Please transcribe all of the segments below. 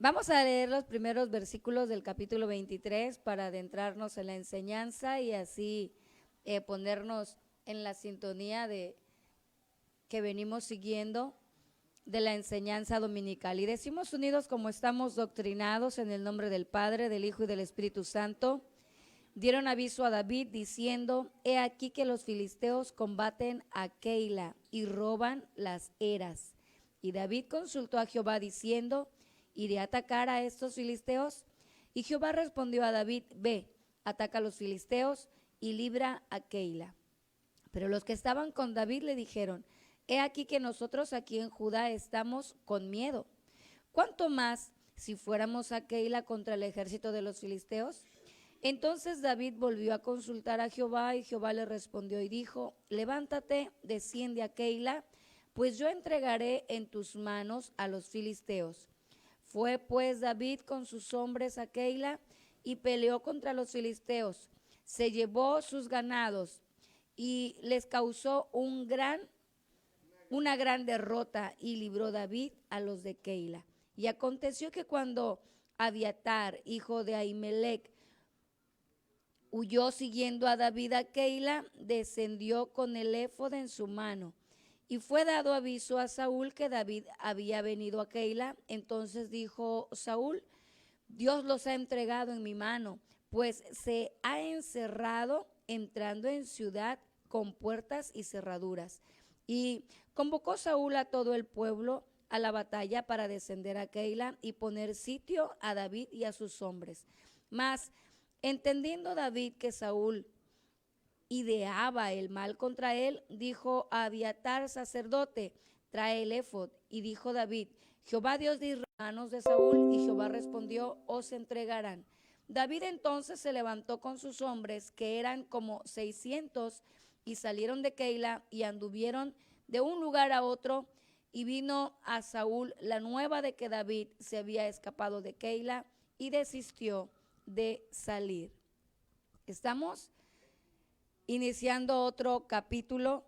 Vamos a leer los primeros versículos del capítulo 23 para adentrarnos en la enseñanza y así ponernos en la sintonía de que venimos siguiendo de la enseñanza dominical. Y decimos unidos como estamos doctrinados en el nombre del Padre, del Hijo y del Espíritu Santo. Dieron aviso a David diciendo: he aquí que los filisteos combaten a Keila y roban las eras. Y David consultó a Jehová diciendo: ¿iré a atacar a estos filisteos? Y Jehová respondió a David: ve, ataca a los filisteos y libra a Keila. Pero los que estaban con David le dijeron: he aquí que nosotros aquí en Judá estamos con miedo. ¿Cuánto más si fuéramos a Keila contra el ejército de los filisteos? Entonces David volvió a consultar a Jehová, y Jehová le respondió y dijo: levántate, desciende a Keila, pues yo entregaré en tus manos a los filisteos. Fue pues David con sus hombres a Keila y peleó contra los filisteos. Se llevó sus ganados y les causó una gran derrota, y libró David a los de Keila. Y aconteció que cuando Abiatar, hijo de Ahimelech, huyó siguiendo a David a Keila, descendió con el éfod en su mano. Y fue dado aviso a Saúl que David había venido a Keila. Entonces dijo Saúl: Dios los ha entregado en mi mano, pues se ha encerrado entrando en ciudad con puertas y cerraduras. Y convocó Saúl a todo el pueblo a la batalla para descender a Keila y poner sitio a David y a sus hombres. Mas entendiendo David que Saúl ideaba el mal contra él, dijo a Abiatar sacerdote: trae el éfod. Y dijo David: Jehová Dios de Israel, manos de Saúl. Y Jehová respondió: os entregarán. David entonces se levantó con sus hombres, que eran como 600, y salieron de Keila y anduvieron de un lugar a otro. Y vino a Saúl la nueva de que David se había escapado de Keila, y desistió de salir. Estamos iniciando otro capítulo.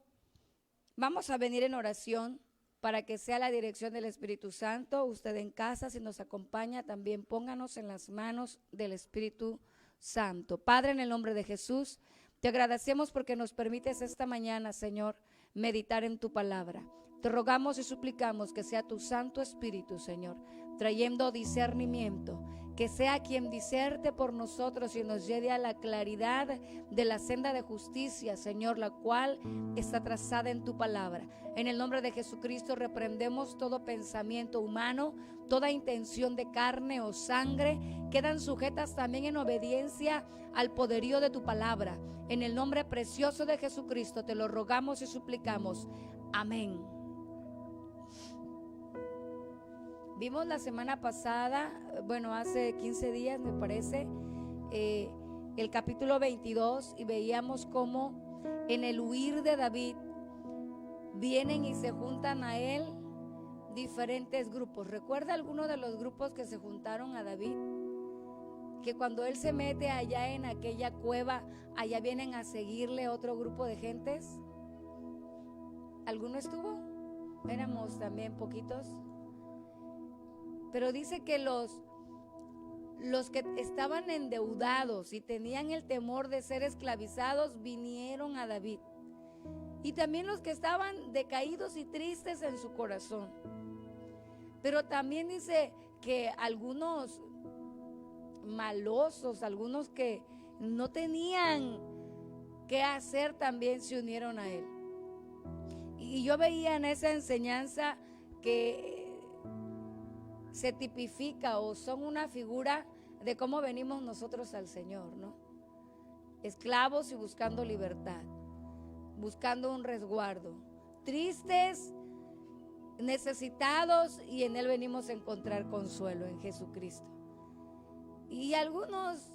Vamos a venir en oración para que sea la dirección del Espíritu Santo. Usted en casa, si nos acompaña, también pónganos en las manos del Espíritu Santo. Padre, en el nombre de Jesús, te agradecemos porque nos permites esta mañana, Señor, meditar en tu palabra. Te rogamos y suplicamos que sea tu Santo Espíritu, Señor, trayendo discernimiento, que sea quien discerte por nosotros y nos lleve a la claridad de la senda de justicia, Señor, la cual está trazada en tu palabra. En el nombre de Jesucristo reprendemos todo pensamiento humano, toda intención de carne o sangre, quedan sujetas también en obediencia al poderío de tu palabra. En el nombre precioso de Jesucristo te lo rogamos y suplicamos. Amén. Vimos la semana pasada, hace 15 días me parece, el capítulo 22, y veíamos cómo en el huir de David vienen y se juntan a él diferentes grupos. ¿Recuerda alguno de los grupos que se juntaron a David? Que cuando él se mete allá en aquella cueva, allá vienen a seguirle otro grupo de gentes. ¿Alguno estuvo? Éramos también poquitos. Pero dice que los que estaban endeudados y tenían el temor de ser esclavizados vinieron a David. Y también los que estaban decaídos y tristes en su corazón. Pero también dice que algunos malosos, algunos que no tenían qué hacer, también se unieron a él. Y yo veía en esa enseñanza que se tipifica o son una figura de cómo venimos nosotros al Señor, ¿no? Esclavos y buscando libertad, buscando un resguardo, tristes, necesitados, y en Él venimos a encontrar consuelo, en Jesucristo. Y algunos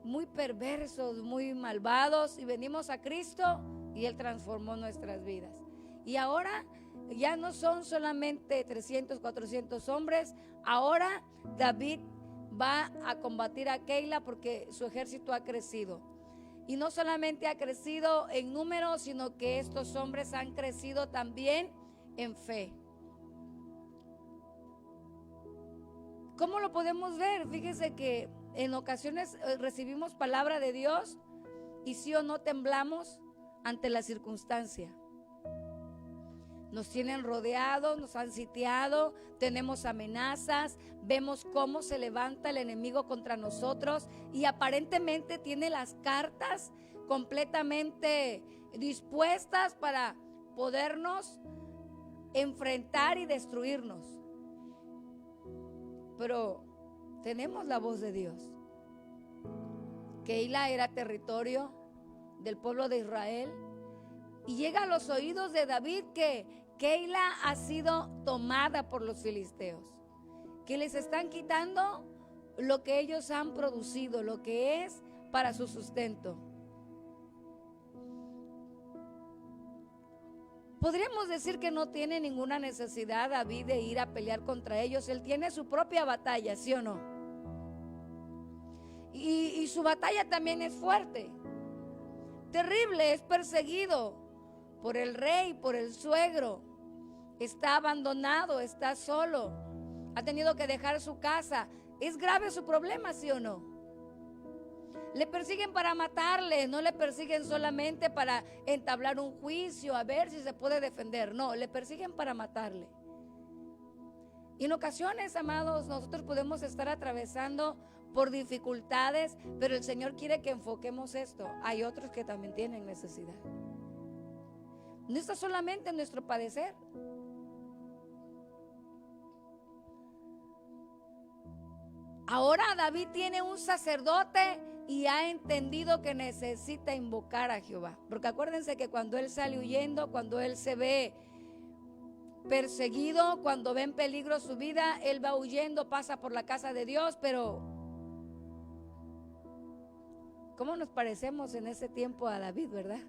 muy perversos, muy malvados, y venimos a Cristo y Él transformó nuestras vidas. Y ahora ya no son solamente 300, 400 hombres. Ahora David va a combatir a Keila porque su ejército ha crecido. Y no solamente ha crecido en número, sino que estos hombres han crecido también en fe. ¿Cómo lo podemos ver? Fíjese que en ocasiones recibimos palabra de Dios y sí o no temblamos ante la circunstancia. Nos tienen rodeados, nos han sitiado, tenemos amenazas, vemos cómo se levanta el enemigo contra nosotros y aparentemente tiene las cartas completamente dispuestas para podernos enfrentar y destruirnos. Pero tenemos la voz de Dios. Keila era territorio del pueblo de Israel y llega a los oídos de David que Keila ha sido tomada por los filisteos, que les están quitando lo que ellos han producido, lo que es para su sustento. Podríamos decir que no tiene ninguna necesidad David de ir a pelear contra ellos. Él tiene su propia batalla, ¿sí o no? Y su batalla también es fuerte, terrible, es perseguido por el rey, por el suegro. Está abandonado, está solo, ha tenido que dejar su casa. ¿Es grave su problema, sí o no? Le persiguen para matarle, no le persiguen solamente para entablar un juicio, a ver si se puede defender. No, le persiguen para matarle. Y en ocasiones, amados, nosotros podemos estar atravesando por dificultades, pero el Señor quiere que enfoquemos esto. Hay otros que también tienen necesidad. No está solamente en nuestro padecer. Ahora David tiene un sacerdote y ha entendido que necesita invocar a Jehová. Porque acuérdense que cuando él sale huyendo, cuando él se ve perseguido, cuando ve en peligro su vida, él va huyendo, pasa por la casa de Dios. Pero ¿cómo nos parecemos en ese tiempo a David, verdad?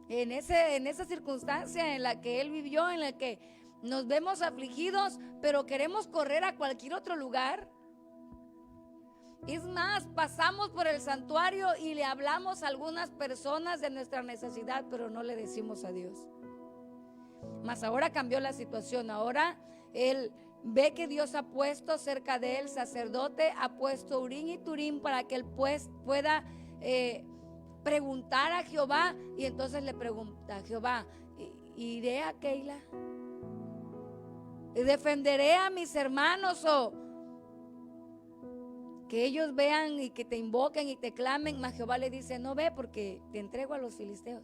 En esa circunstancia en la que él vivió, en la que nos vemos afligidos, pero queremos correr a cualquier otro lugar. Es más, pasamos por el santuario y le hablamos a algunas personas de nuestra necesidad, pero no le decimos a Dios. Mas ahora cambió la situación. Ahora él ve que Dios ha puesto cerca de él sacerdote, ha puesto Urín y Turín para que él pueda preguntar a Jehová. Y entonces le pregunta a Jehová: ¿iré a Keila? ¿Defenderé a mis hermanos o que ellos vean y que te invoquen y te clamen? Mas Jehová le dice: no ve, porque te entrego a los filisteos.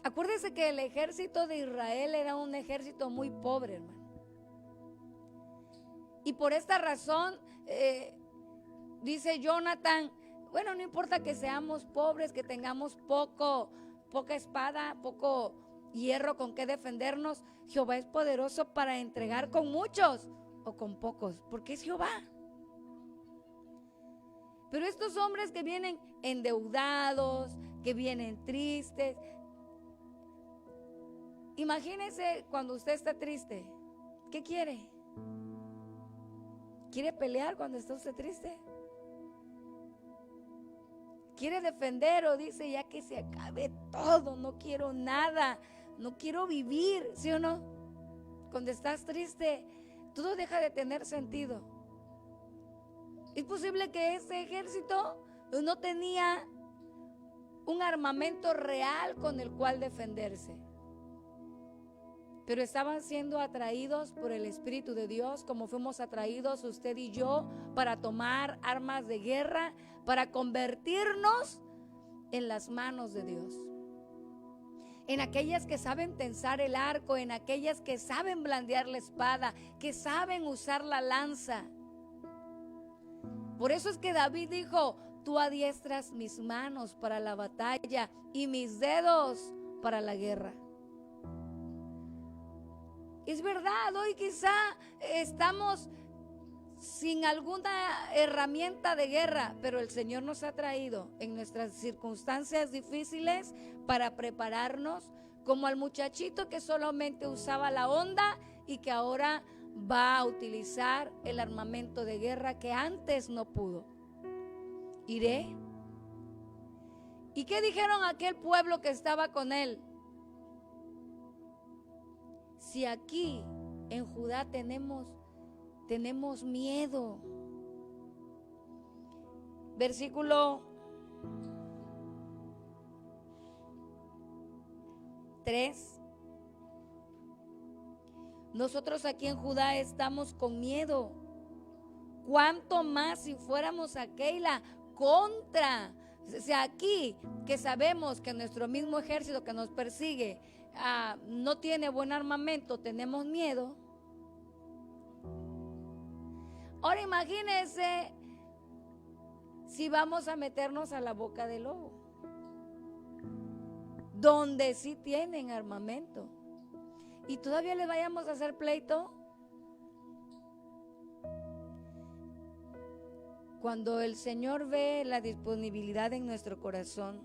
Acuérdese que el ejército de Israel era un ejército muy pobre, hermano. Y por esta razón dice Jonathan: bueno, no importa que seamos pobres, que tengamos poca espada, poco hierro con que defendernos, Jehová es poderoso para entregar con muchos o con pocos, porque es Jehová. Pero estos hombres que vienen endeudados, que vienen tristes, imagínese cuando usted está triste, ¿qué quiere? ¿Quiere pelear cuando está usted triste? ¿Quiere defender o dice: ya que se acabe todo, no quiero nada, no quiero vivir? ¿Sí o no? Cuando estás triste, todo deja de tener sentido. Es posible que ese ejército no tenía un armamento real con el cual defenderse, pero estaban siendo atraídos por el Espíritu de Dios, como fuimos atraídos usted y yo para tomar armas de guerra, para convertirnos en las manos de Dios, en aquellas que saben tensar el arco, en aquellas que saben blandear la espada, que saben usar la lanza. Por eso es que David dijo: tú adiestras mis manos para la batalla y mis dedos para la guerra. Es verdad, hoy quizá estamos sin alguna herramienta de guerra, pero el Señor nos ha traído en nuestras circunstancias difíciles para prepararnos, como al muchachito que solamente usaba la honda y que ahora va a utilizar el armamento de guerra que antes no pudo. Iré. ¿Y qué dijeron aquel pueblo que estaba con él? Si aquí en Judá tenemos tenemos miedo. Versículo 3. Nosotros aquí en Judá estamos con miedo. ¿Cuánto más si fuéramos a Keila contra? O sea, aquí que sabemos que nuestro mismo ejército que nos persigue no tiene buen armamento, tenemos miedo. Ahora imagínense si vamos a meternos a la boca del lobo, donde sí tienen armamento, y todavía les vayamos a hacer pleito. Cuando el Señor ve la disponibilidad en nuestro corazón,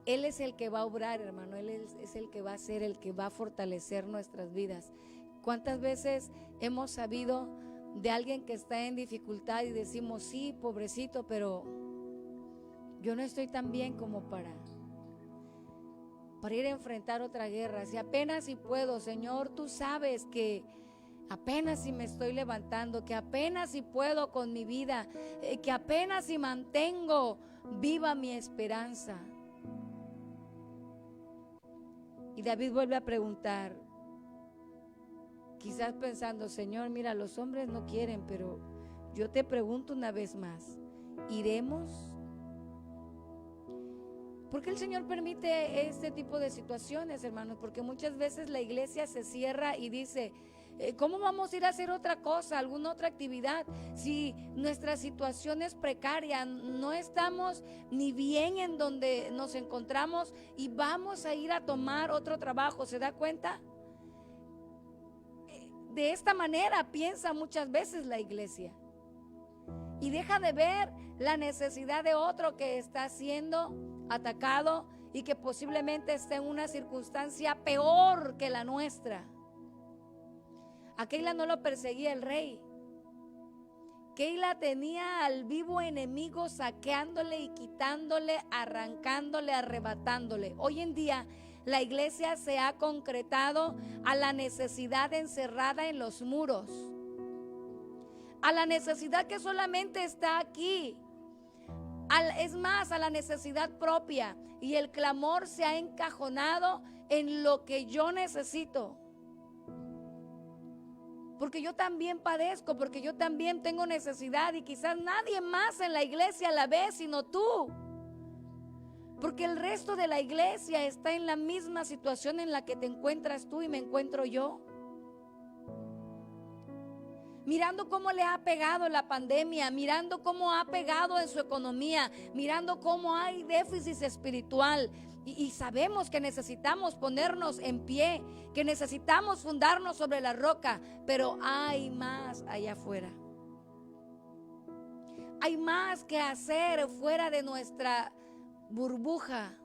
Él es el que va a obrar, hermano. Él es el que va a ser, el que va a fortalecer nuestras vidas. ¿Cuántas veces hemos sabido de alguien que está en dificultad y decimos, sí, pobrecito, pero yo no estoy tan bien como para ir a enfrentar otra guerra? Si apenas si puedo, Señor, tú sabes que apenas si me estoy levantando, que apenas si puedo con mi vida, que apenas si mantengo viva mi esperanza. Y David vuelve a preguntar, quizás pensando, Señor, mira, los hombres no quieren, pero yo te pregunto una vez más, ¿iremos? ¿Por qué el Señor permite este tipo de situaciones, hermanos? Porque muchas veces la iglesia se cierra y dice, ¿cómo vamos a ir a hacer otra cosa, alguna otra actividad? Si nuestra situación es precaria, no estamos ni bien en donde nos encontramos y vamos a ir a tomar otro trabajo. ¿Se da cuenta? De esta manera piensa muchas veces la iglesia y deja de ver la necesidad de otro que está siendo atacado y que posiblemente esté en una circunstancia peor que la nuestra. A Keila no lo perseguía el rey. Keila tenía al vivo enemigo saqueándole y quitándole, arrancándole, arrebatándole. Hoy en día la iglesia se ha concretado a la necesidad encerrada en los muros, a la necesidad que solamente está aquí, es más, a la necesidad propia, y el clamor se ha encajonado en lo que yo necesito. Porque yo también padezco, porque yo también tengo necesidad y quizás nadie más en la iglesia la ve sino tú. Porque el resto de la iglesia está en la misma situación en la que te encuentras tú y me encuentro yo. Mirando cómo le ha pegado la pandemia, mirando cómo ha pegado en su economía, mirando cómo hay déficit espiritual. Y sabemos que necesitamos ponernos en pie, que necesitamos fundarnos sobre la roca, pero hay más allá afuera. Hay más que hacer fuera de nuestra burbuja.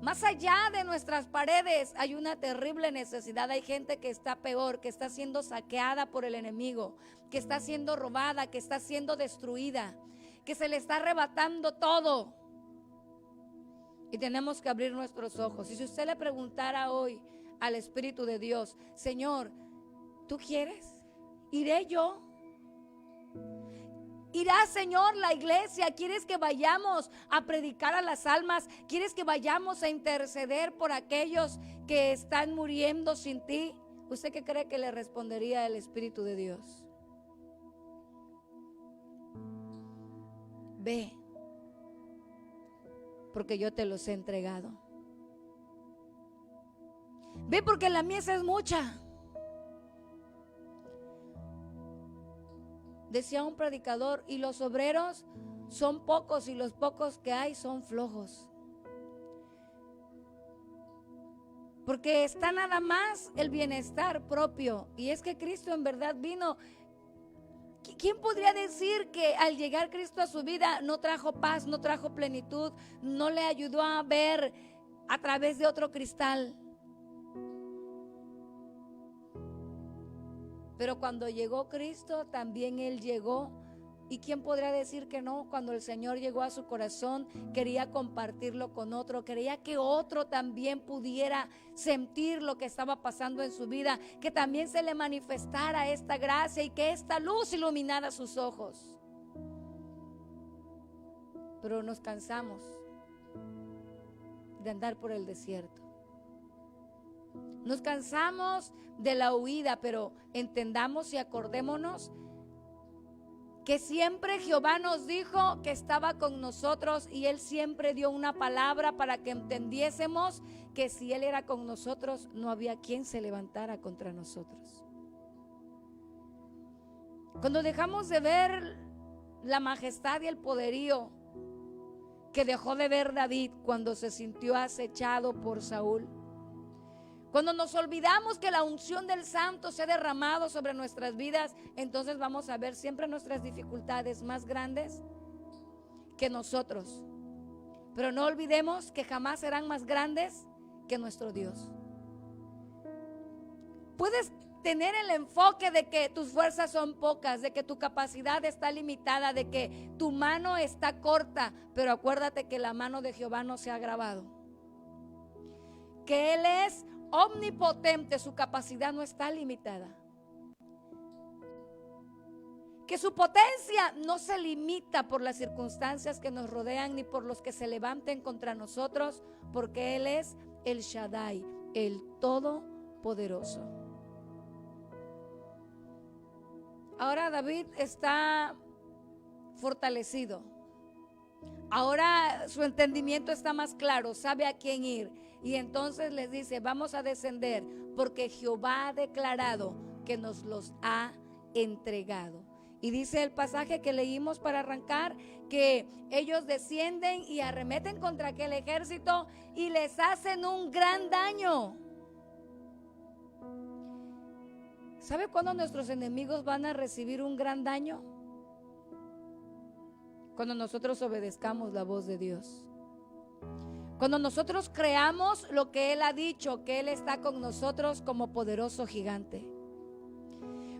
Más allá de nuestras paredes hay una terrible necesidad. Hay gente que está peor, que está siendo saqueada por el enemigo, que está siendo robada, que está siendo destruida, que se le está arrebatando todo. Y tenemos que abrir nuestros ojos. Y si usted le preguntara hoy al Espíritu de Dios, Señor, ¿tú quieres? ¿Iré yo? ¿Irá, Señor, la iglesia? ¿Quieres que vayamos a predicar a las almas? ¿Quieres que vayamos a interceder por aquellos que están muriendo sin ti? ¿Usted qué cree que le respondería el Espíritu de Dios? Ve, porque yo te los he entregado. Ve, porque la mies es mucha. Decía un predicador, y los obreros son pocos y los pocos que hay son flojos. Porque está nada más el bienestar propio. Y es que Cristo en verdad vino. ¿Quién podría decir que al llegar Cristo a su vida no trajo paz, no trajo plenitud, no le ayudó a ver a través de otro cristal? Pero cuando llegó Cristo, también Él llegó ¿Y quién podría decir que no? Cuando el Señor llegó a su corazón, quería compartirlo con otro, quería que otro también pudiera sentir lo que estaba pasando en su vida, que también se le manifestara esta gracia y que esta luz iluminara sus ojos. Pero nos cansamos de andar por el desierto. Nos cansamos de la huida, pero entendamos y acordémonos que siempre Jehová nos dijo que estaba con nosotros y Él siempre dio una palabra para que entendiésemos que si Él era con nosotros, no había quien se levantara contra nosotros. Cuando dejamos de ver la majestad y el poderío que dejó de ver David cuando se sintió acechado por Saúl, cuando nos olvidamos que la unción del Santo se ha derramado sobre nuestras vidas, entonces vamos a ver siempre nuestras dificultades más grandes que nosotros. Pero no olvidemos que jamás serán más grandes que nuestro Dios. Puedes tener el enfoque de que tus fuerzas son pocas, de que tu capacidad está limitada, de que tu mano está corta, pero acuérdate que la mano de Jehová no se ha agravado, que Él es omnipotente, su capacidad no está limitada, que su potencia no se limita por las circunstancias que nos rodean ni por los que se levanten contra nosotros, porque Él es el Shaddai, el Todopoderoso. Ahora David está fortalecido. Ahora su entendimiento está más claro, sabe a quién ir. Y entonces les dice, vamos a descender porque Jehová ha declarado que nos los ha entregado. Y dice el pasaje que leímos para arrancar, que ellos descienden y arremeten contra aquel ejército y les hacen un gran daño. ¿Sabe cuándo nuestros enemigos van a recibir un gran daño? Cuando nosotros obedezcamos la voz de Dios. Cuando nosotros creamos lo que Él ha dicho, que Él está con nosotros como poderoso gigante.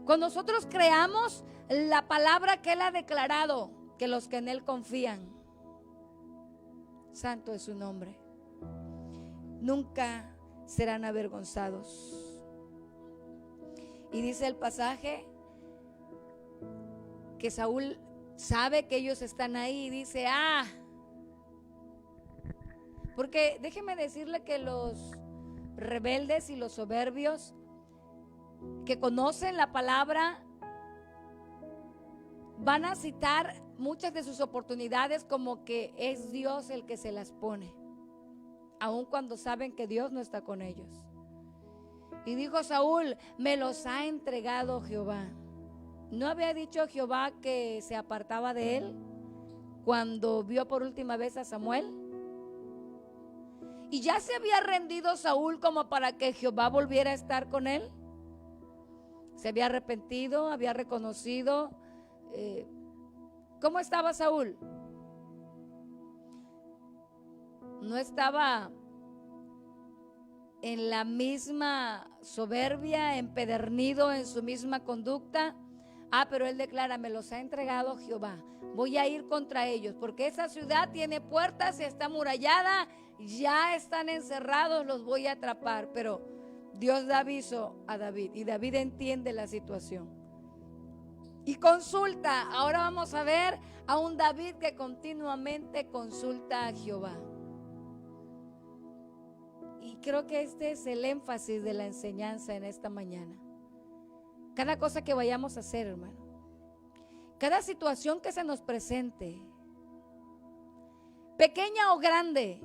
Cuando nosotros creamos la palabra que Él ha declarado, que los que en Él confían, santo es su nombre, nunca serán avergonzados. Y dice el pasaje que Saúl sabe que ellos están ahí y dice, porque déjeme decirle que los rebeldes y los soberbios que conocen la palabra van a citar muchas de sus oportunidades como que es Dios el que se las pone, aun cuando saben que Dios no está con ellos. Y dijo Saúl, me los ha entregado Jehová. ¿No había dicho Jehová que se apartaba de él cuando vio por última vez a Samuel? ¿Y ya se había rendido Saúl como para que Jehová volviera a estar con él? Se había arrepentido, había reconocido. ¿Cómo estaba Saúl? No estaba en la misma soberbia, empedernido en su misma conducta. Pero él declara, me los ha entregado Jehová. Voy a ir contra ellos, porque esa ciudad tiene puertas y está amurallada, ya están encerrados, los voy a atrapar. Pero Dios da aviso a David y David entiende la situación y consulta. Ahora vamos a ver a un David que continuamente consulta a Jehová. Y creo que este es el énfasis de la enseñanza en esta mañana. Cada cosa que vayamos a hacer, hermano, cada situación que se nos presente, pequeña o grande,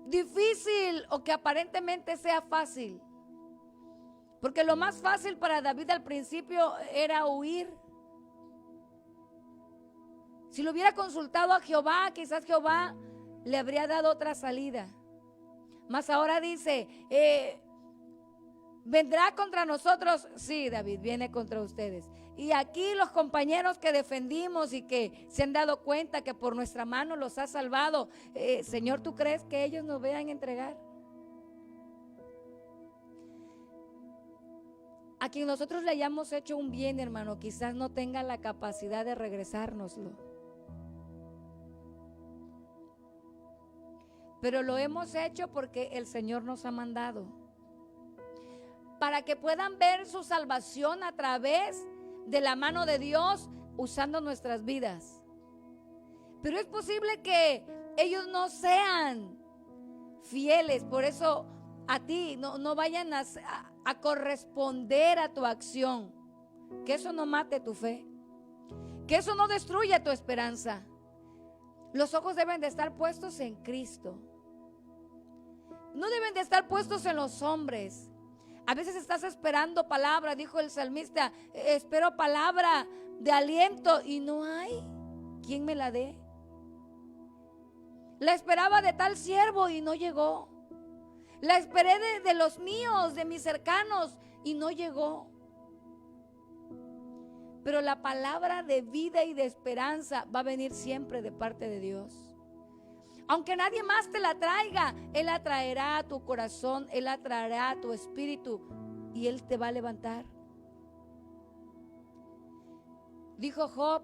difícil o que aparentemente sea fácil, porque lo más fácil para David al principio era huir. Si lo hubiera consultado a Jehová, quizás Jehová le habría dado otra salida. Mas ahora dice, ¿vendrá contra nosotros? Sí, David, viene contra ustedes. Y aquí los compañeros que defendimos y que se han dado cuenta que por nuestra mano los ha salvado, Señor, ¿tú crees que ellos nos vayan a entregar? a quien nosotros le hayamos hecho un bien, hermano, quizás no tenga la capacidad de regresárnoslo. Pero lo hemos hecho porque el Señor nos ha mandado, para que puedan ver su salvación a través de la mano de Dios usando nuestras vidas. Pero es posible que ellos no sean fieles, por eso a ti no vayan a corresponder a tu acción. Que eso no mate tu fe, que eso no destruya tu esperanza. Los ojos deben de estar puestos en Cristo, no deben de estar puestos en los hombres. A veces estás esperando palabra, dijo el salmista, espero palabra de aliento y no hay quien me la dé. La esperaba de tal siervo y no llegó. La esperé de los míos, de mis cercanos, y no llegó. Pero la palabra de vida y de esperanza va a venir siempre de parte de Dios. Aunque nadie más te la traiga, Él la traerá a tu corazón, Él la traerá a tu espíritu y Él te va a levantar. Dijo Job,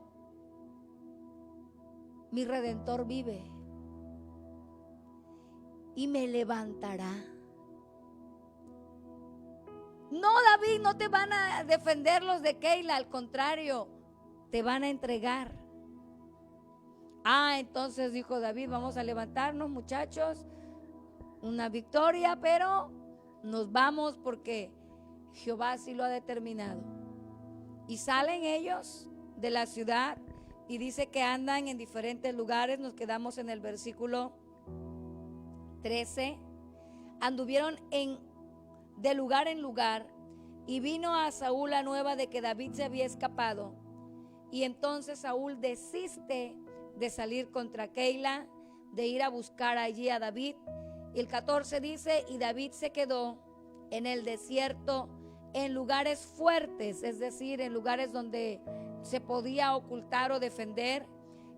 mi Redentor vive y me levantará. No, David, no te van a defender los de Keila, al contrario, te van a entregar. Entonces dijo David, vamos a levantarnos, muchachos, una victoria, pero nos vamos porque Jehová así lo ha determinado. Y salen ellos de la ciudad y dice que andan en diferentes lugares. Nos quedamos en el versículo 13. Anduvieron de lugar en lugar, y vino a Saúl la nueva de que David se había escapado. Y entonces Saúl desiste de salir contra Keila, de ir a buscar allí a David. Y el 14 dice, y David se quedó en el desierto, en lugares fuertes, es decir, en lugares donde se podía ocultar o defender,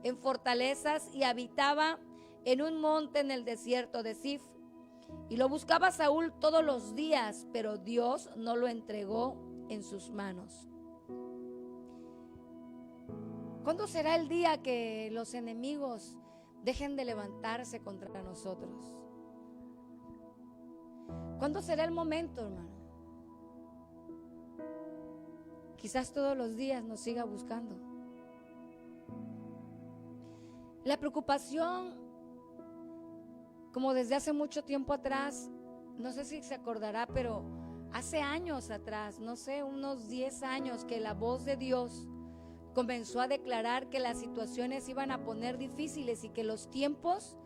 en fortalezas, y habitaba en un monte en el desierto de Zif. Y lo buscaba Saúl todos los días, pero Dios no lo entregó en sus manos. ¿Cuándo será el día que los enemigos dejen de levantarse contra nosotros? ¿Cuándo será el momento, hermano? Quizás todos los días nos siga buscando. La preocupación, como desde hace mucho tiempo atrás, no sé si se acordará, pero hace años atrás, no sé, unos 10 años, que la voz de Dios comenzó a declarar que las situaciones iban a poner difíciles y que los tiempos,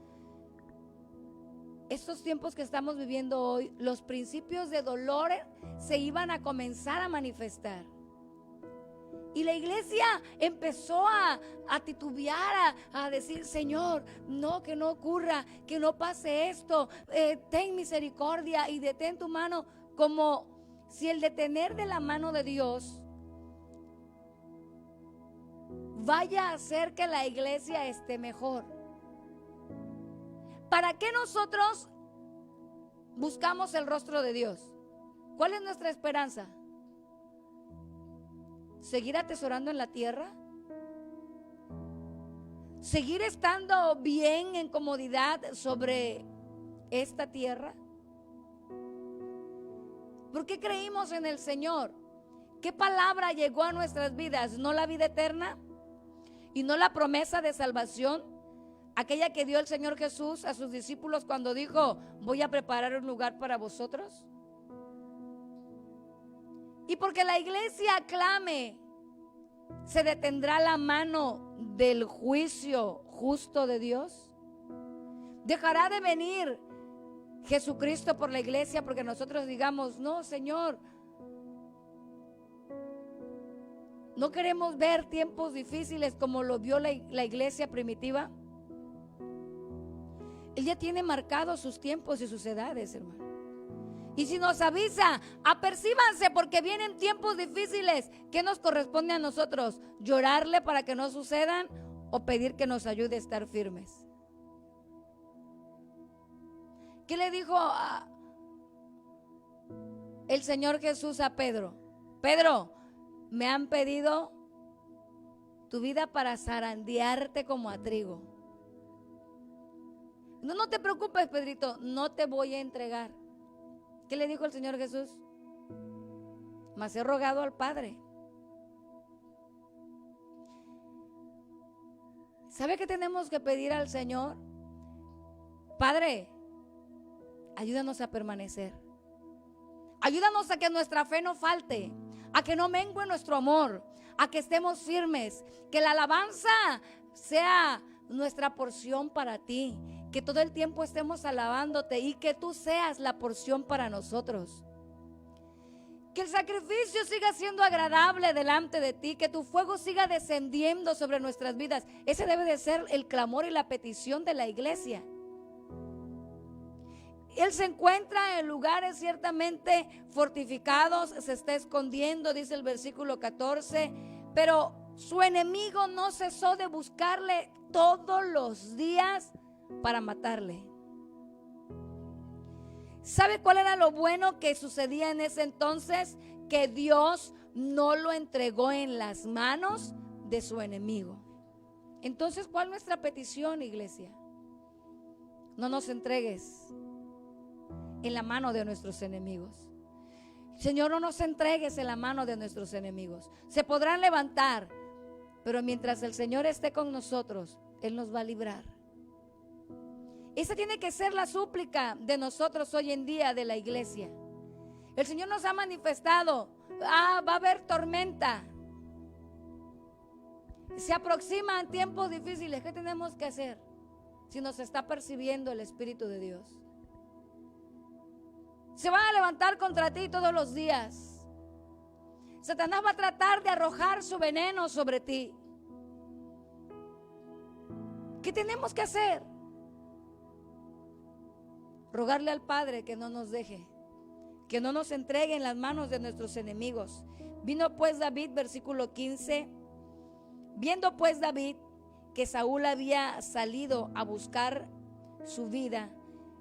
estos tiempos que estamos viviendo hoy, los principios de dolor se iban a comenzar a manifestar. Y la iglesia empezó a titubear, a decir, Señor, no, que no ocurra, que no pase esto, ten misericordia y detén tu mano, como si el detener de la mano de Dios vaya a hacer que la iglesia esté mejor. ¿Para qué nosotros buscamos el rostro de Dios? ¿Cuál es nuestra esperanza? ¿Seguir atesorando en la tierra? ¿Seguir estando bien en comodidad sobre esta tierra? ¿Por qué creímos en el Señor? ¿Qué palabra llegó a nuestras vidas? ¿No la vida eterna? ¿Y no la promesa de salvación? Aquella que dio el Señor Jesús a sus discípulos cuando dijo, voy a preparar un lugar para vosotros. Y porque la iglesia clame, ¿se detendrá la mano del juicio justo de Dios? ¿Dejará de venir Jesucristo por la iglesia porque nosotros digamos, no, Señor, no queremos ver tiempos difíciles como lo vio la iglesia primitiva? Él ya tiene marcados sus tiempos y sus edades, hermano. Y si nos avisa, apercíbanse porque vienen tiempos difíciles, ¿qué nos corresponde a nosotros? ¿Llorarle para que no sucedan o pedir que nos ayude a estar firmes? ¿Qué le dijo el Señor Jesús a Pedro? Pedro, me han pedido tu vida para zarandearte como a trigo. No, no te preocupes, Pedrito, no te voy a entregar. ¿Qué le dijo el Señor Jesús? Mas he rogado al Padre. ¿Sabe qué tenemos que pedir al Señor? Padre, ayúdanos a permanecer. Ayúdanos a que nuestra fe no falte, a que no mengue nuestro amor, a que estemos firmes, que la alabanza sea nuestra porción para ti, que todo el tiempo estemos alabándote y que tú seas la porción para nosotros. Que el sacrificio siga siendo agradable delante de ti, que tu fuego siga descendiendo sobre nuestras vidas. Ese debe de ser el clamor y la petición de la iglesia. Él se encuentra en lugares ciertamente fortificados, se está escondiendo, dice el versículo 14, pero su enemigo no cesó de buscarle todos los días para matarle. ¿Sabe cuál era lo bueno que sucedía en ese entonces? Que Dios no lo entregó en las manos de su enemigo. Entonces, ¿cuál es nuestra petición, iglesia? No nos entregues en la mano de nuestros enemigos. Señor, no nos entregues en la mano de nuestros enemigos. Se podrán levantar, pero mientras el Señor esté con nosotros, Él nos va a librar. Esa tiene que ser la súplica de nosotros hoy en día, de la iglesia. El Señor nos ha manifestado, va a haber tormenta. Se aproximan tiempos difíciles. ¿Qué tenemos que hacer si nos está percibiendo el Espíritu de Dios? Se van a levantar contra ti todos los días. Satanás va a tratar de arrojar su veneno sobre ti. ¿Qué tenemos que hacer? Rogarle al Padre que no nos deje, que no nos entregue en las manos de nuestros enemigos. Vino pues David, versículo 15, viendo pues David que Saúl había salido a buscar su vida,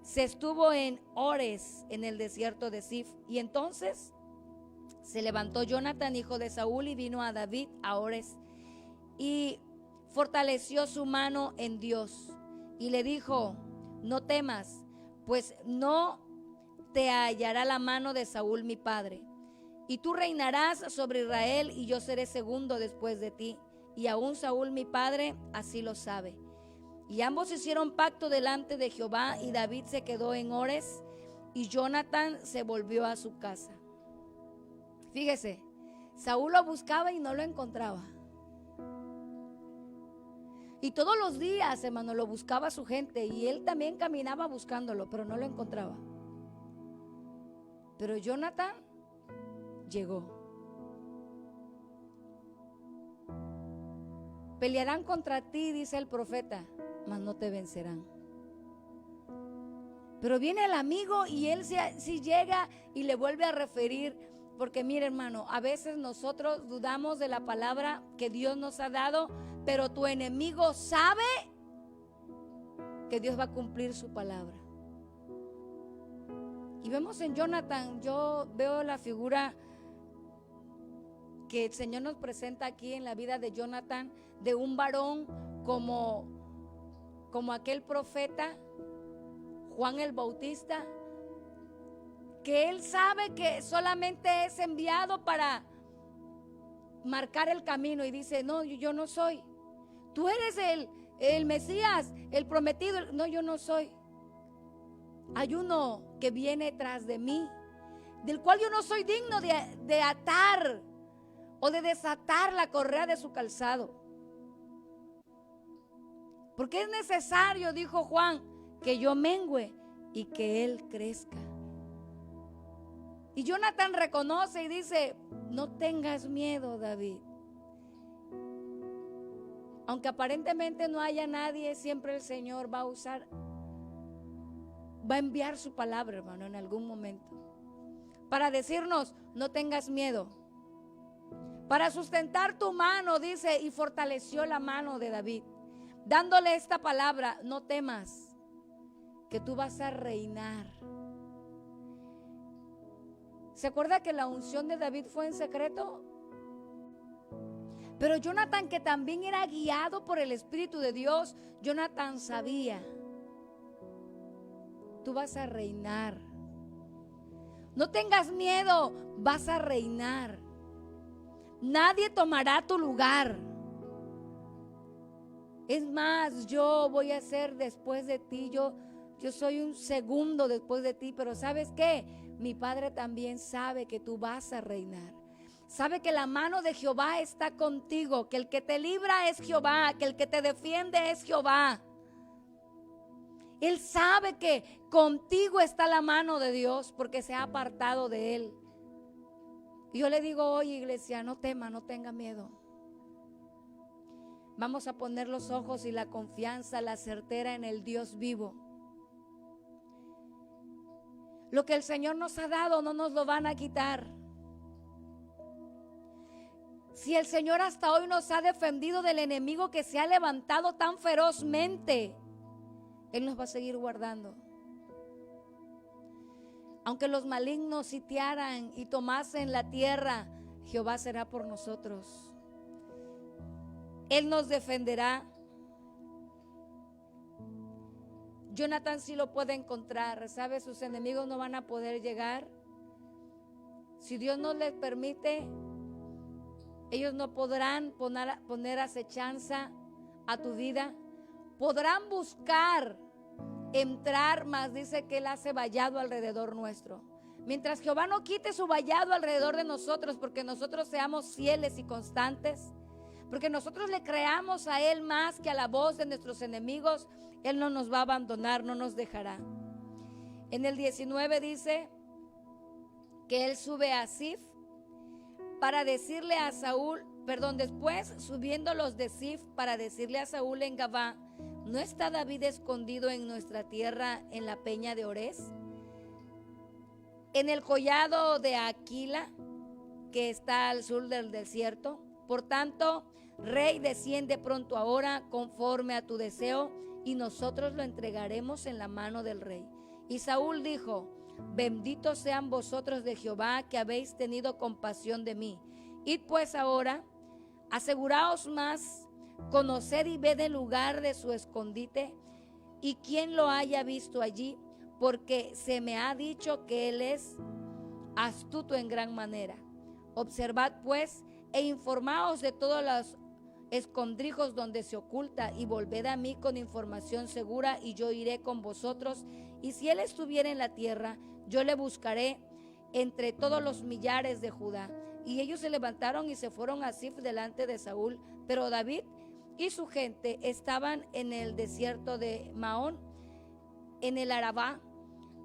se estuvo en Ores, en el desierto de Zif, y entonces se levantó Jonatán, hijo de Saúl, y vino a David a Ores, y fortaleció su mano en Dios, y le dijo: no temas, pues no te hallará la mano de Saúl mi padre, y tú reinarás sobre Israel, y yo seré segundo después de ti, y aún Saúl mi padre así lo sabe. Y ambos hicieron pacto delante de Jehová, y David se quedó en Ores, y Jonatán se volvió a su casa. Fíjese, Saúl lo buscaba y no lo encontraba. Y todos los días, hermano, lo buscaba su gente, y él también caminaba buscándolo, pero no lo encontraba. Pero Jonatán llegó. Pelearán contra ti, dice el profeta, mas no te vencerán. Pero viene el amigo y él sí llega y le vuelve a referir. Porque mire, hermano, a veces nosotros dudamos de la palabra que Dios nos ha dado, pero tu enemigo sabe que Dios va a cumplir su palabra. Y vemos en Jonatán, yo veo la figura que el Señor nos presenta aquí en la vida de Jonatán, de un varón como aquel profeta Juan el Bautista, que él sabe que solamente es enviado para marcar el camino, y dice: no, yo no soy. Tú eres el Mesías, el prometido. No, yo no soy. Hay uno que viene tras de mí, del cual yo no soy digno de atar o de desatar la correa de su calzado. Porque es necesario, dijo Juan, que yo mengüe y que él crezca. Y Jonatán reconoce y dice: no tengas miedo, David. Aunque aparentemente no haya nadie, siempre el Señor va a enviar su palabra, hermano, en algún momento, para decirnos: no tengas miedo. Para sustentar tu mano, dice, y fortaleció la mano de David, dándole esta palabra: no temas, que tú vas a reinar. ¿Se acuerda que la unción de David fue en secreto? Pero Jonathan, que también era guiado por el Espíritu de Dios, Jonathan sabía: tú vas a reinar. No tengas miedo, vas a reinar. Nadie tomará tu lugar. Es más, yo voy a ser después de ti. Yo soy un segundo después de ti. Pero ¿sabes qué? Mi Padre también sabe que tú vas a reinar. Sabe que la mano de Jehová está contigo, que el que te libra es Jehová, que el que te defiende es Jehová. Él sabe que contigo está la mano de Dios porque se ha apartado de él. Y yo le digo hoy, iglesia, no tema, no tenga miedo. Vamos a poner los ojos y la confianza, la certera en el Dios vivo. Lo que el Señor nos ha dado no nos lo van a quitar. Si el Señor hasta hoy nos ha defendido del enemigo que se ha levantado tan ferozmente, Él nos va a seguir guardando. Aunque los malignos sitiaran y tomasen la tierra, Jehová será por nosotros. Él nos defenderá. Jonathan sí lo puede encontrar, ¿sabe? Sus enemigos no van a poder llegar. Si Dios no les permite, ellos no podrán poner acechanza a tu vida. Podrán buscar entrar, mas dice que Él hace vallado alrededor nuestro. Mientras Jehová no quite su vallado alrededor de nosotros, porque nosotros seamos fieles y constantes, porque nosotros le creamos a Él más que a la voz de nuestros enemigos, Él no nos va a abandonar, no nos dejará. En el 19 dice que Él sube a Zif para decirle a Saúl, después subiendo los de Zif para decirle a Saúl en Gabá: ¿no está David escondido en nuestra tierra en la peña de Orés? En el collado de Aquila, que está al sur del desierto. Por tanto, rey, desciende pronto ahora conforme a tu deseo, y nosotros lo entregaremos en la mano del rey. Y Saúl dijo: benditos sean vosotros de Jehová, que habéis tenido compasión de mí. Id pues ahora, aseguraos más, conoced y ved el lugar de su escondite, y quien lo haya visto allí, porque se me ha dicho que él es astuto en gran manera. Observad pues e informaos de todos los escondrijos donde se oculta, y volved a mí con información segura, y yo iré con vosotros, y si él estuviera en la tierra, yo le buscaré entre todos los millares de Judá. Y ellos se levantaron y se fueron a Zif delante de Saúl, pero David y su gente estaban en el desierto de Maón, en el Arabá,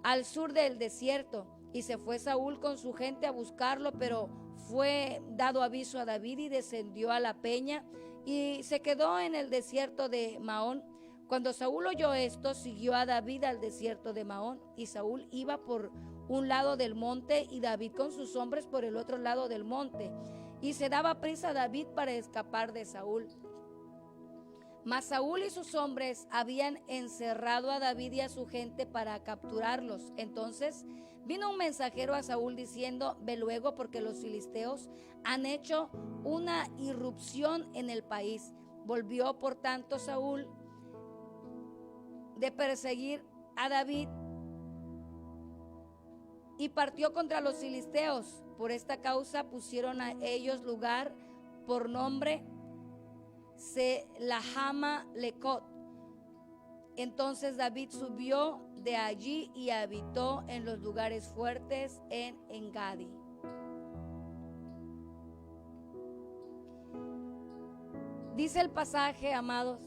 al sur del desierto. Y se fue Saúl con su gente a buscarlo, pero fue dado aviso a David y descendió a la peña y se quedó en el desierto de Maón. Cuando Saúl oyó esto, siguió a David al desierto de Maón, y Saúl iba por un lado del monte y David con sus hombres por el otro lado del monte, y se daba prisa David para escapar de Saúl. Mas Saúl y sus hombres habían encerrado a David y a su gente para capturarlos. Entonces vino un mensajero a Saúl diciendo: ve luego, porque los filisteos han hecho una irrupción en el país. Volvió por tanto Saúl de perseguir a David y partió contra los filisteos. Por esta causa pusieron a ellos lugar por nombre Selahama Lecot. Entonces David subió de allí y habitó en los lugares fuertes en Engadi. Dice el pasaje, amados,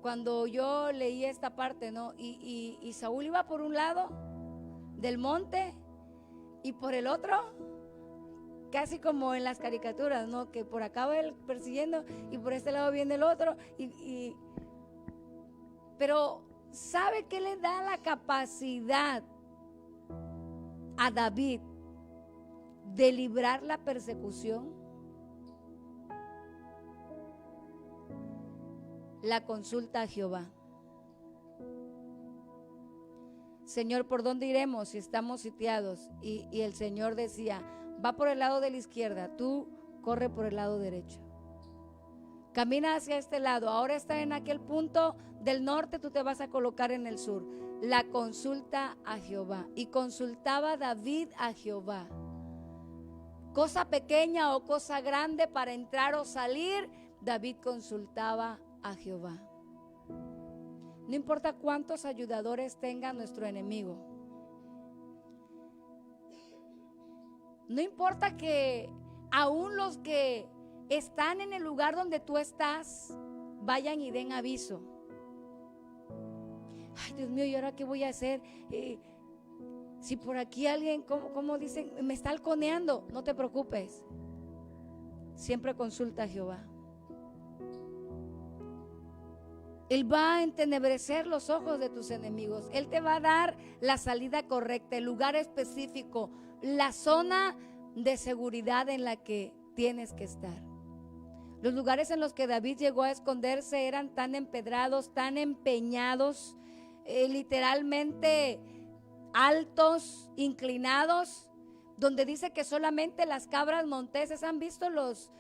cuando yo leí esta parte, ¿no? Y Saúl iba por un lado del monte y por el otro, casi como en las caricaturas, ¿no? Que por acá va él persiguiendo y por este lado viene el otro. Pero ¿sabe qué le da la capacidad a David de librar la persecución? La consulta a Jehová. Señor, ¿por dónde iremos si estamos sitiados? Y el Señor decía, va por el lado de la izquierda, tú corre por el lado derecho. Camina hacia este lado, ahora está en aquel punto del norte, tú te vas a colocar en el sur. La consulta a Jehová. Y consultaba David a Jehová. Cosa pequeña o cosa grande para entrar o salir, David consultaba a Jehová. No importa cuántos ayudadores tenga nuestro enemigo. No importa que aún los que están en el lugar donde tú estás vayan y den aviso. Ay, Dios mío, ¿y ahora qué voy a hacer? Si por aquí alguien, como dicen, me está halconeando, no te preocupes. Siempre consulta a Jehová. Él va a entenebrecer los ojos de tus enemigos. Él te va a dar la salida correcta, el lugar específico, la zona de seguridad en la que tienes que estar. Los lugares en los que David llegó a esconderse eran tan empedrados, tan empeñados, literalmente altos, inclinados, donde dice que solamente las cabras monteses. ¿Han visto los,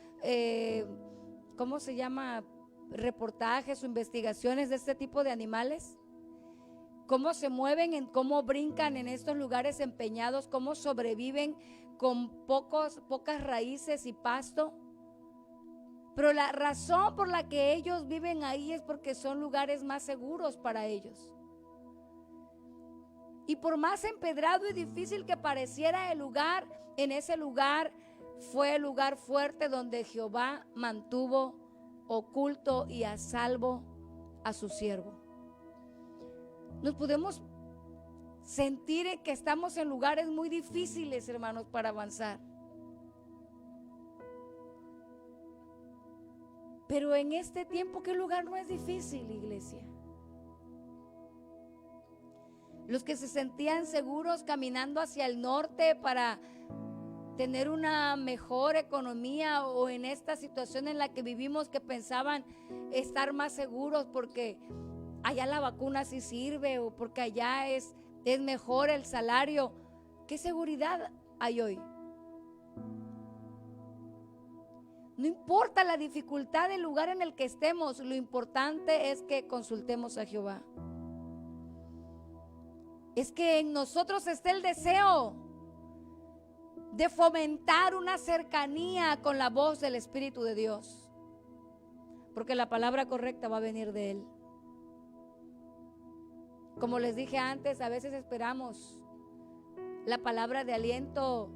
cómo se llama, reportajes o investigaciones de este tipo de animales? Cómo se mueven, cómo brincan en estos lugares empeñados, cómo sobreviven con pocas raíces y pasto. Pero la razón por la que ellos viven ahí es porque son lugares más seguros para ellos. Y por más empedrado y difícil que pareciera el lugar, en ese lugar fue el lugar fuerte donde Jehová mantuvo oculto y a salvo a su siervo. Nos podemos sentir que estamos en lugares muy difíciles, hermanos, para avanzar. Pero en este tiempo, ¿qué lugar no es difícil, iglesia? Los que se sentían seguros caminando hacia el norte para tener una mejor economía, o en esta situación en la que vivimos, que pensaban estar más seguros porque allá la vacuna sí sirve, o porque allá es mejor el salario. ¿Qué seguridad hay hoy? No importa la dificultad del lugar en el que estemos, lo importante es que consultemos a Jehová. Es que en nosotros esté el deseo de fomentar una cercanía con la voz del Espíritu de Dios, porque la palabra correcta va a venir de Él. Como les dije antes, a veces esperamos la palabra de aliento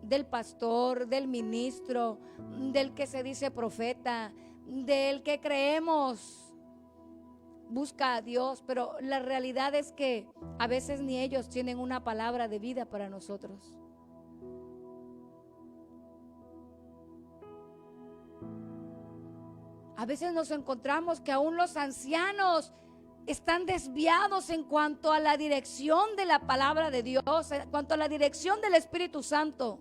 del pastor, del ministro, del que se dice profeta, del que creemos busca a Dios, pero la realidad es que a veces ni ellos tienen una palabra de vida para nosotros. A veces nos encontramos que aún los ancianos están desviados en cuanto a la dirección de la palabra de Dios, en cuanto a la dirección del Espíritu Santo.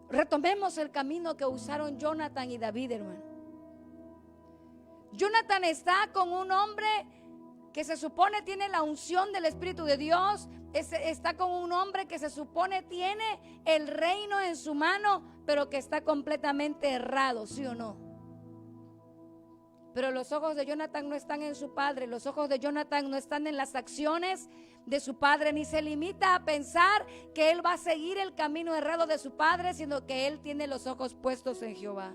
Retomemos el camino que usaron Jonathan y David, hermano. Jonathan está con un hombre que se supone tiene la unción del Espíritu de Dios. Está con un hombre que se supone tiene el reino en su mano, pero que está completamente errado, ¿sí o no? Pero los ojos de Jonathan no están en su padre, los ojos de Jonathan no están en las acciones de su padre, ni se limita a pensar que él va a seguir el camino errado de su padre, sino que él tiene los ojos puestos en Jehová,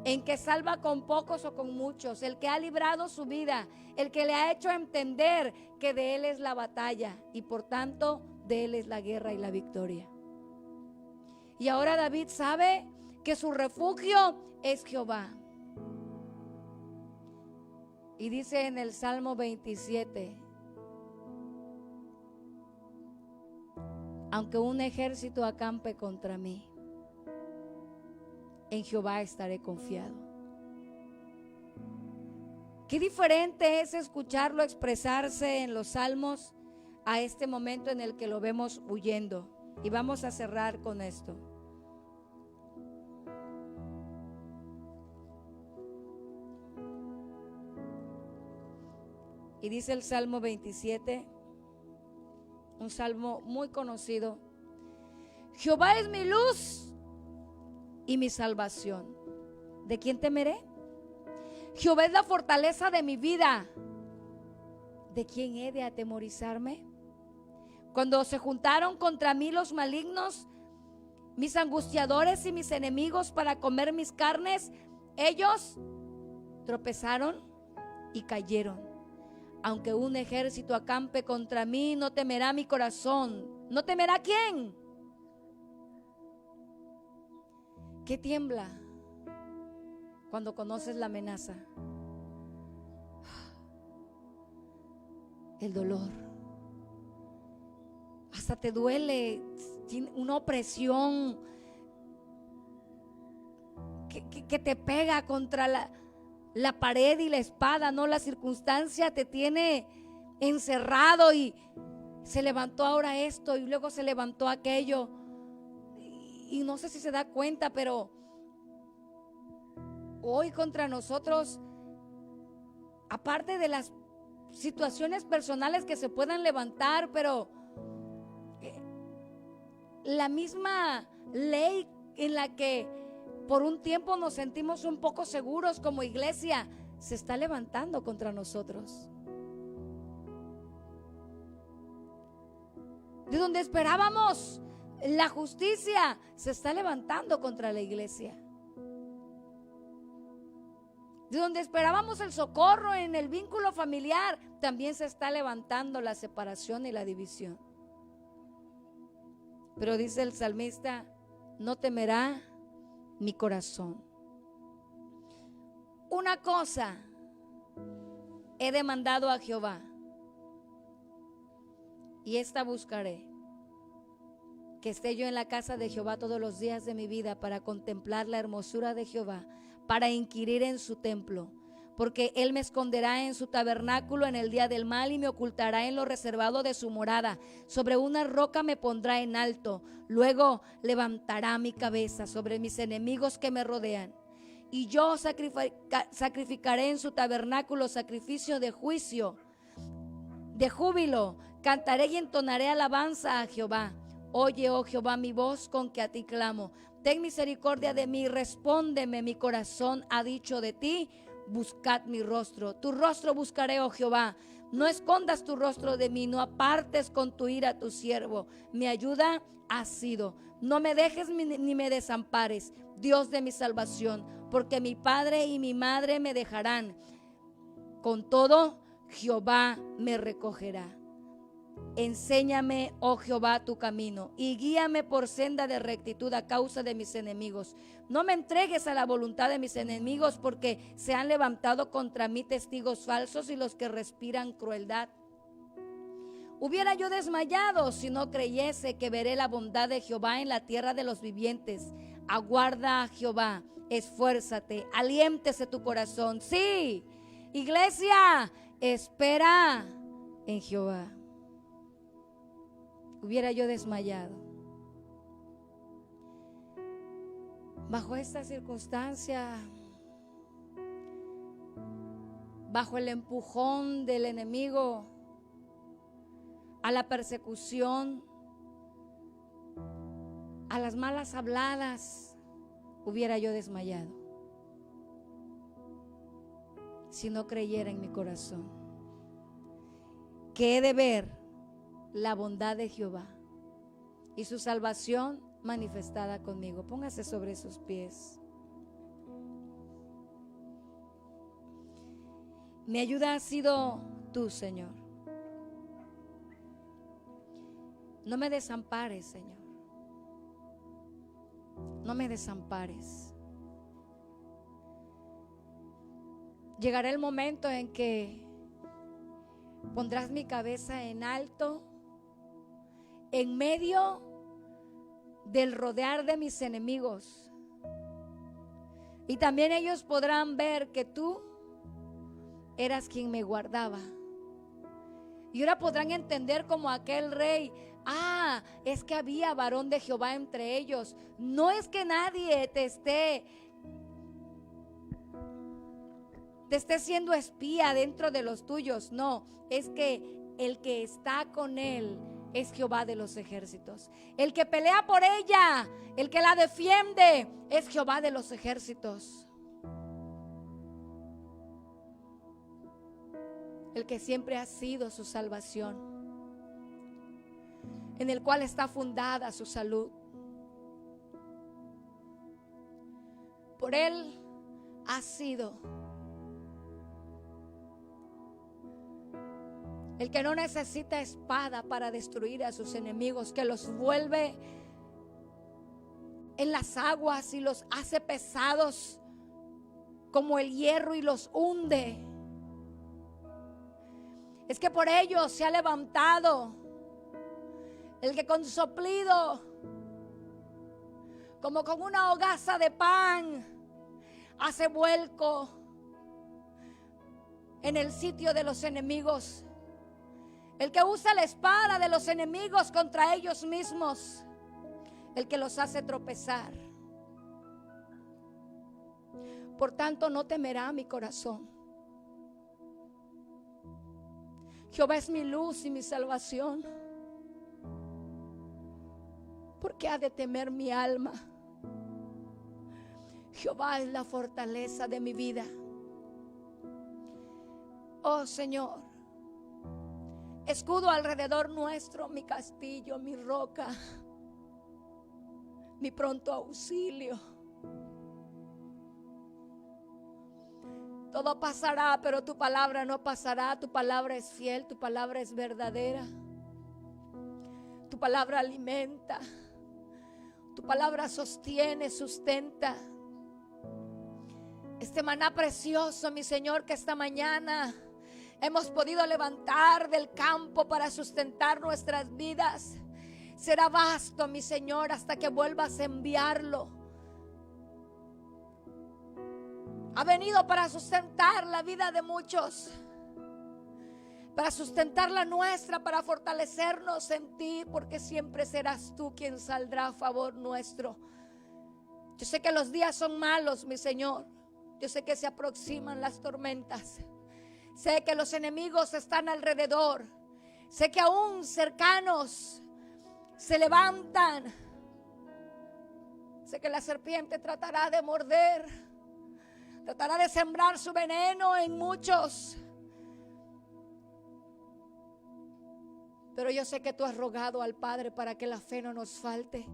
en que salva con pocos o con muchos, el que ha librado su vida, el que le ha hecho entender que de él es la batalla y por tanto de él es la guerra y la victoria. Y ahora David sabe que su refugio es Jehová. Y dice en el Salmo 27, aunque un ejército acampe contra mí, en Jehová estaré confiado. Qué diferente es escucharlo expresarse en los salmos a este momento en el que lo vemos huyendo. Y vamos a cerrar con esto. Y dice el Salmo 27, un salmo muy conocido: Jehová es mi luz y mi salvación. ¿De quién temeré? Jehová es la fortaleza de mi vida. ¿De quién he de atemorizarme? Cuando se juntaron contra mí los malignos, mis angustiadores y mis enemigos para comer mis carnes, ellos tropezaron y cayeron. Aunque un ejército acampe contra mí, no temerá mi corazón. ¿No temerá quién? ¿Qué tiembla cuando conoces la amenaza? El dolor. Hasta te duele, una opresión que te pega contra la pared y la espada, ¿no? La circunstancia te tiene encerrado y se levantó ahora esto y luego se levantó aquello. Y no sé si se da cuenta, pero hoy contra nosotros, aparte de las situaciones personales que se puedan levantar, pero la misma ley en la que por un tiempo nos sentimos un poco seguros como iglesia, se está levantando contra nosotros. De donde esperábamos la justicia, se está levantando contra la iglesia. De donde esperábamos el socorro en el vínculo familiar, también se está levantando la separación y la división. Pero dice el salmista: no temerá mi corazón. Una cosa he demandado a Jehová, y esta buscaré: que esté yo en la casa de Jehová todos los días de mi vida, para contemplar la hermosura de Jehová, para inquirir en su templo. Porque él me esconderá en su tabernáculo en el día del mal, y me ocultará en lo reservado de su morada. Sobre una roca me pondrá en alto. Luego levantará mi cabeza sobre mis enemigos que me rodean. Y yo sacrificaré en su tabernáculo sacrificio de juicio, de júbilo. Cantaré y entonaré alabanza a Jehová. Oye, oh Jehová, mi voz con que a ti clamo. Ten misericordia de mí, respóndeme. Mi corazón ha dicho de ti: buscad mi rostro. Tu rostro buscaré, oh Jehová. No escondas tu rostro de mí, no apartes con tu ira a tu siervo. Mi ayuda ha sido. No me dejes ni me desampares, Dios de mi salvación, porque mi padre y mi madre me dejarán. Con todo, Jehová me recogerá. Enséñame, oh Jehová, tu camino, y guíame por senda de rectitud a causa de mis enemigos. No me entregues a la voluntad de mis enemigos, porque se han levantado contra mí testigos falsos y los que respiran crueldad. Hubiera yo desmayado si no creyese que veré la bondad de Jehová en la tierra de los vivientes. Aguarda a Jehová, esfuérzate, aliéntese tu corazón. Sí, iglesia, espera en Jehová. Hubiera yo desmayado. Bajo esta circunstancia, bajo el empujón del enemigo a la persecución, a las malas habladas, hubiera yo desmayado si no creyera en mi corazón que he de ver la bondad de Jehová y su salvación manifestada conmigo. Póngase sobre sus pies. Mi ayuda ha sido tú, Señor. No me desampares, Señor. No me desampares. Llegará el momento en que pondrás mi cabeza en alto, en medio del rodear de mis enemigos, y también ellos podrán ver que tú eras quien me guardaba. Y ahora podrán entender como aquel rey: es que había varón de Jehová entre ellos. No es que nadie te esté te esté siendo espía dentro de los tuyos. No, es que el que está con él es Jehová de los ejércitos. El que pelea por ella, el que la defiende, es Jehová de los ejércitos. El que siempre ha sido su salvación, en el cual está fundada su salud. Por él ha sido el que no necesita espada para destruir a sus enemigos, que los vuelve en las aguas y los hace pesados como el hierro y los hunde. Es que por ellos se ha levantado el que con soplido, como con una hogaza de pan, hace vuelco en el sitio de los enemigos. El que usa la espada de los enemigos contra ellos mismos, el que los hace tropezar. Por tanto, no temerá mi corazón. Jehová es mi luz y mi salvación. ¿Por qué ha de temer mi alma? Jehová es la fortaleza de mi vida. Oh Señor, escudo alrededor nuestro, mi castillo, mi roca, mi pronto auxilio. Todo pasará, pero tu palabra no pasará. Tu palabra es fiel, tu palabra es verdadera. Tu palabra alimenta. Tu palabra sostiene, sustenta. Este maná precioso, mi Señor, que esta mañana hemos podido levantar del campo para sustentar nuestras vidas, será vasto, mi Señor, hasta que vuelvas a enviarlo. Ha venido para sustentar la vida de muchos, para sustentar la nuestra, para fortalecernos en ti, porque siempre serás tú quien saldrá a favor nuestro. Yo sé que los días son malos, mi Señor. Yo sé que se aproximan las tormentas. Sé que los enemigos están alrededor. Sé que aún cercanos se levantan. Sé que la serpiente tratará de morder, tratará de sembrar su veneno en muchos. Pero yo sé que tú has rogado al Padre para que la fe no nos falte.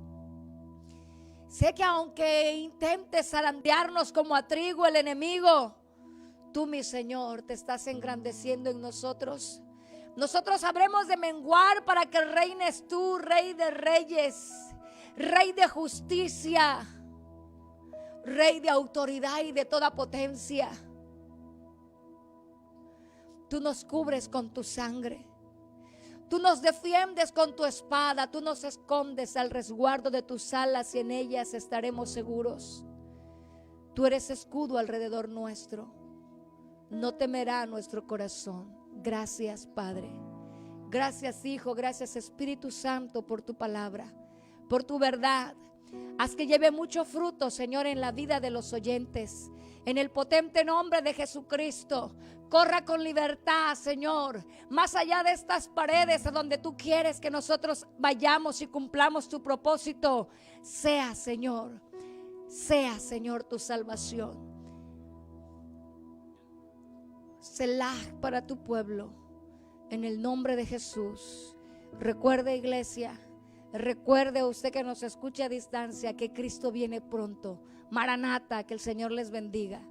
Sé que aunque intentes zarandearnos como a trigo el enemigo, tú, mi Señor, te estás engrandeciendo en nosotros. Nosotros habremos de menguar para que reines tú, Rey de reyes, Rey de justicia, Rey de autoridad y de toda potencia. Tú nos cubres con tu sangre. Tú nos defiendes con tu espada. Tú nos escondes al resguardo de tus alas y en ellas estaremos seguros. Tú eres escudo alrededor nuestro. No temerá nuestro corazón. Gracias, Padre. Gracias, Hijo. Gracias, Espíritu Santo, por tu palabra, por tu verdad. Haz que lleve mucho fruto, Señor, en la vida de los oyentes. En el potente nombre de Jesucristo, corra con libertad, Señor, más allá de estas paredes a donde tú quieres que nosotros vayamos y cumplamos tu propósito. Sea, Señor, tu salvación. Selah para tu pueblo, en el nombre de Jesús. Recuerde, iglesia, recuerde usted que nos escucha a distancia, que Cristo viene pronto. Maranata, que el Señor les bendiga.